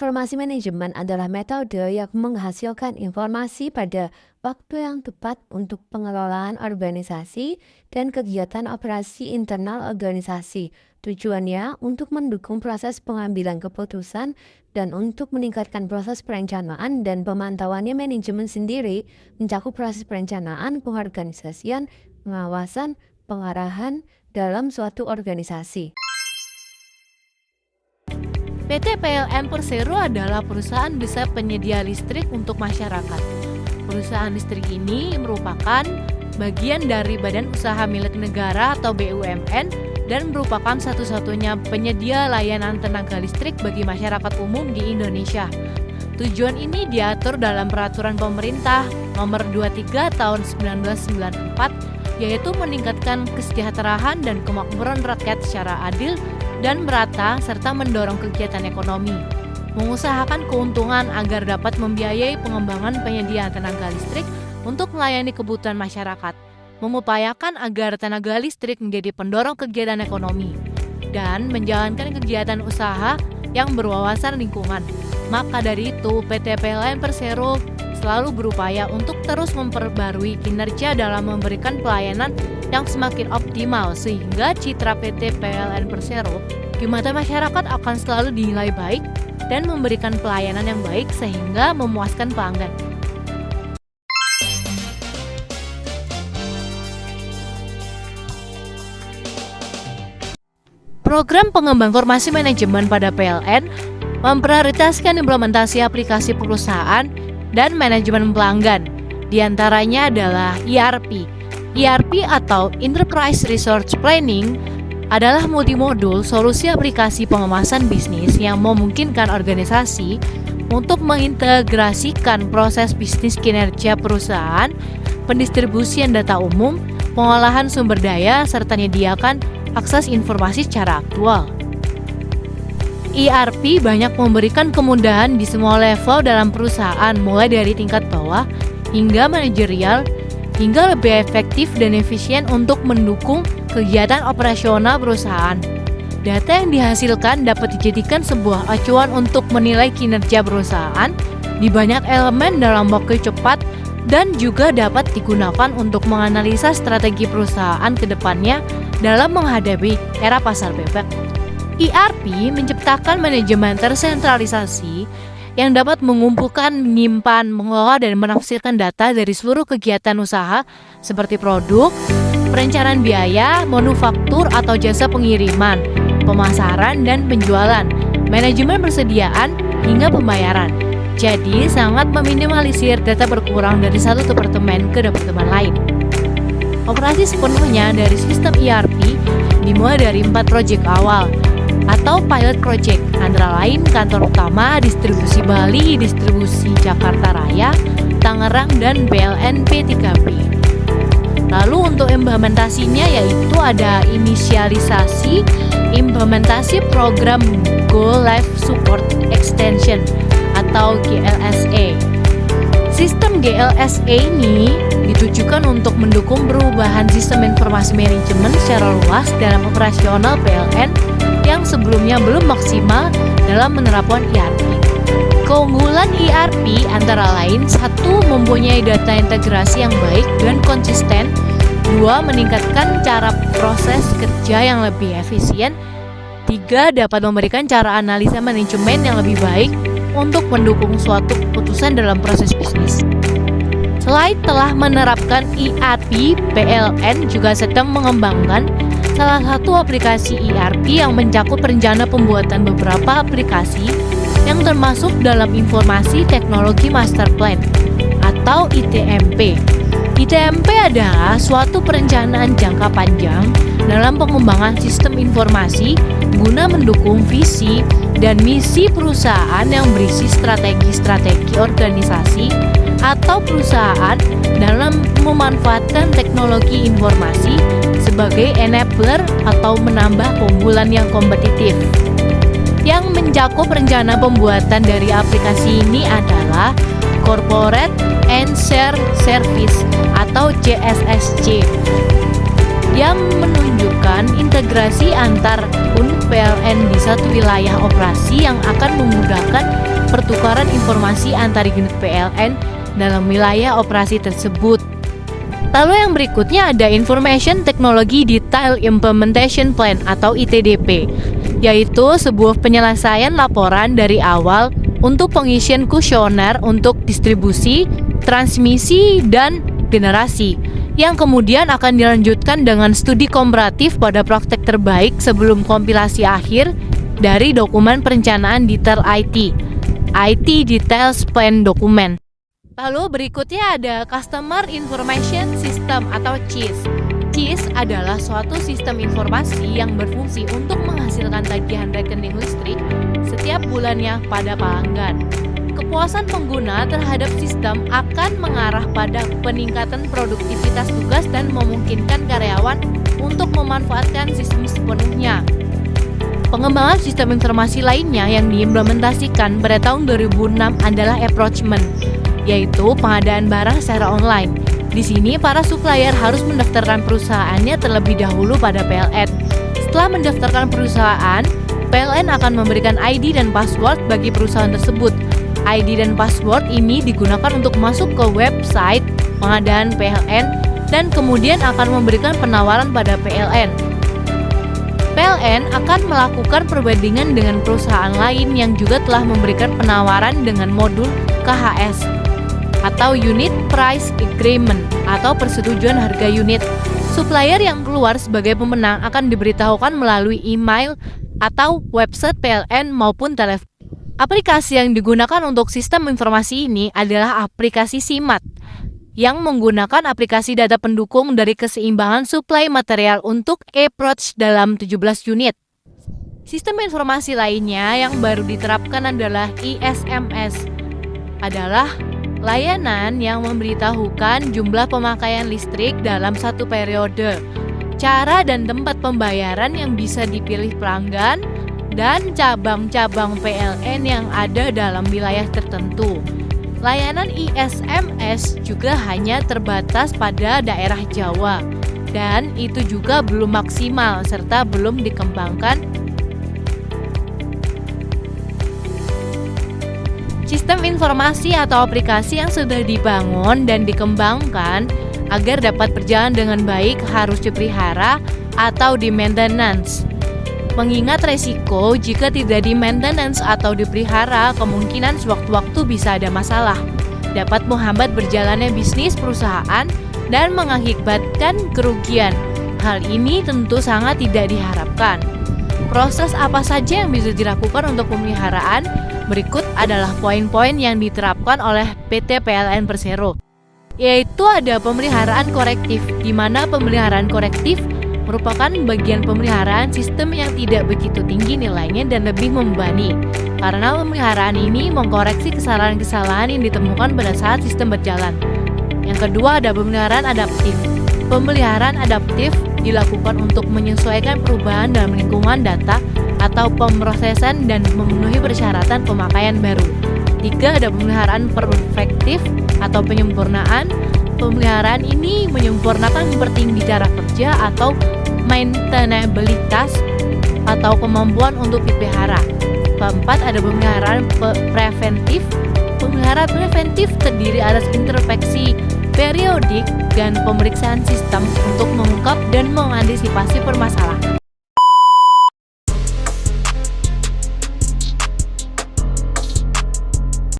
informasi manajemen adalah metode yang menghasilkan informasi pada waktu yang tepat untuk pengelolaan organisasi dan kegiatan operasi internal organisasi. Tujuannya untuk mendukung proses pengambilan keputusan dan untuk meningkatkan proses perencanaan dan pemantauannya. Manajemen sendiri mencakup proses perencanaan, pengorganisasian, pengawasan, pengarahan dalam suatu organisasi. PT PLN Persero adalah perusahaan besar penyedia listrik untuk masyarakat. Perusahaan listrik ini merupakan bagian dari Badan Usaha Milik Negara atau BUMN dan merupakan satu-satunya penyedia layanan tenaga listrik bagi masyarakat umum di Indonesia. Tujuan ini diatur dalam Peraturan Pemerintah Nomor 23 Tahun 1994, yaitu meningkatkan kesejahteraan dan kemakmuran rakyat secara adil dan merata serta mendorong kegiatan ekonomi, mengusahakan keuntungan agar dapat membiayai pengembangan penyediaan tenaga listrik untuk melayani kebutuhan masyarakat, mengupayakan agar tenaga listrik menjadi pendorong kegiatan ekonomi, dan menjalankan kegiatan usaha yang berwawasan lingkungan. Maka dari itu, PT PLN Persero selalu berupaya untuk terus memperbarui kinerja dalam memberikan pelayanan yang semakin optimal sehingga citra PT PLN Persero di mata masyarakat akan selalu dinilai baik dan memberikan pelayanan yang baik sehingga memuaskan pelanggan. Program Pengembang Formasi Manajemen pada PLN memprioritaskan implementasi aplikasi perusahaan dan manajemen pelanggan. Di antaranya adalah ERP. ERP atau Enterprise Resource Planning adalah multimodul solusi aplikasi pengemasan bisnis yang memungkinkan organisasi untuk mengintegrasikan proses bisnis kinerja perusahaan, pendistribusian data umum, pengolahan sumber daya, serta menyediakan akses informasi secara aktual. ERP banyak memberikan kemudahan di semua level dalam perusahaan, mulai dari tingkat bawah hingga manajerial, hingga lebih efektif dan efisien untuk mendukung kegiatan operasional perusahaan. Data yang dihasilkan dapat dijadikan sebuah acuan untuk menilai kinerja perusahaan di banyak elemen dalam waktu cepat dan juga dapat digunakan untuk menganalisa strategi perusahaan ke depannya dalam menghadapi era pasar bebek. ERP menciptakan manajemen tersentralisasi yang dapat mengumpulkan, menyimpan, mengelola, dan menafsirkan data dari seluruh kegiatan usaha seperti produk, perencanaan biaya, manufaktur atau jasa pengiriman, pemasaran dan penjualan, manajemen persediaan, hingga pembayaran. Jadi sangat meminimalisir data berkurang dari satu departemen ke departemen lain. Operasi sepenuhnya dari sistem ERP dimulai dari 4 proyek awal atau pilot project, antara lain kantor utama, distribusi Bali, distribusi Jakarta Raya, Tangerang, dan PLN P3B. Lalu untuk implementasinya yaitu ada inisialisasi implementasi program Go Live Support Extension atau GLSE. Sistem GLSE ini ditujukan untuk mendukung perubahan sistem informasi manajemen secara luas dalam operasional PLN yang sebelumnya belum maksimal dalam menerapkan ERP. Keunggulan ERP antara lain: 1. Mempunyai data integrasi yang baik dan konsisten. 2. Meningkatkan cara proses kerja yang lebih efisien. 3. Dapat memberikan cara analisa manajemen yang lebih baik untuk mendukung suatu keputusan dalam proses bisnis. Selain telah menerapkan ERP, PLN juga sedang mengembangkan salah satu aplikasi ERP yang mencakup rencana pembuatan beberapa aplikasi yang termasuk dalam Informasi Teknologi Master Plan atau ITMP. ITMP adalah suatu perencanaan jangka panjang dalam pengembangan sistem informasi guna mendukung visi dan misi perusahaan yang berisi strategi-strategi organisasi atau perusahaan dalam memanfaatkan teknologi informasi sebagai enabler atau menambah keunggulan yang kompetitif. Yang mencakup rencana pembuatan dari aplikasi ini adalah Corporate and Shared Service atau CSSC. yang menunjukkan integrasi antar unit PLN di satu wilayah operasi yang akan memudahkan pertukaran informasi antar unit PLN dalam wilayah operasi tersebut. Lalu yang berikutnya ada Information Technology Detail Implementation Plan atau ITDP, yaitu sebuah penyelesaian laporan dari awal untuk pengisian kuesioner untuk distribusi, transmisi, dan generasi, yang kemudian akan dilanjutkan dengan studi komparatif pada praktek terbaik sebelum kompilasi akhir dari dokumen perencanaan detail IT Details Plan Document. Lalu berikutnya ada Customer Information System atau CIS. CIS adalah suatu sistem informasi yang berfungsi untuk menghasilkan tagihan rekening listrik setiap bulannya pada pelanggan. Kepuasan pengguna terhadap sistem akan mengarah pada peningkatan produktivitas tugas dan memungkinkan karyawan untuk memanfaatkan sistem sepenuhnya. Pengembangan sistem informasi lainnya yang diimplementasikan pada tahun 2006 adalah approachment, yaitu pengadaan barang secara online. Di sini para supplier harus mendaftarkan perusahaannya terlebih dahulu pada PLN. Setelah mendaftarkan perusahaan, PLN akan memberikan ID dan password bagi perusahaan tersebut. ID dan password ini digunakan untuk masuk ke website pengadaan PLN dan kemudian akan memberikan penawaran pada PLN. PLN akan melakukan perbandingan dengan perusahaan lain yang juga telah memberikan penawaran dengan modul KHS atau Unit Price Agreement atau persetujuan harga unit. Supplier yang keluar sebagai pemenang akan diberitahukan melalui email atau website PLN maupun telepon. Aplikasi yang digunakan untuk sistem informasi ini adalah aplikasi SIMAT yang menggunakan aplikasi data pendukung dari keseimbangan suplai material untuk approach dalam 17 unit. Sistem informasi lainnya yang baru diterapkan adalah ISMS, adalah layanan yang memberitahukan jumlah pemakaian listrik dalam satu periode, cara dan tempat pembayaran yang bisa dipilih pelanggan, dan cabang-cabang PLN yang ada dalam wilayah tertentu. Layanan ISMS juga hanya terbatas pada daerah Jawa, dan itu juga belum maksimal serta belum dikembangkan. Sistem informasi atau aplikasi yang sudah dibangun dan dikembangkan agar dapat berjalan dengan baik harus dipelihara atau di-maintenance. Mengingat resiko jika tidak di-maintenance atau dipelihara, kemungkinan sewaktu-waktu bisa ada masalah, dapat menghambat berjalannya bisnis perusahaan dan mengakibatkan kerugian. Hal ini tentu sangat tidak diharapkan. Proses apa saja yang bisa dilakukan untuk pemeliharaan? Berikut adalah poin-poin yang diterapkan oleh PT PLN Persero, yaitu ada pemeliharaan korektif, di mana pemeliharaan korektif merupakan bagian pemeliharaan sistem yang tidak begitu tinggi nilainya dan lebih membebani, karena pemeliharaan ini mengkoreksi kesalahan-kesalahan yang ditemukan pada saat sistem berjalan. Yang kedua ada pemeliharaan adaptif. Pemeliharaan adaptif dilakukan untuk menyesuaikan perubahan dalam lingkungan data atau pemrosesan dan memenuhi persyaratan pemakaian baru. Tiga ada pemeliharaan perfektif atau penyempurnaan. Pemeliharaan ini menyempurnakan pertinggi cara kerja atau maintainabilitas atau kemampuan untuk dipelihara. Keempat ada pemeliharaan preventif. Pemeliharaan preventif terdiri atas introspeksi periodik dan pemeriksaan sistem untuk mengungkap dan mengantisipasi permasalahan.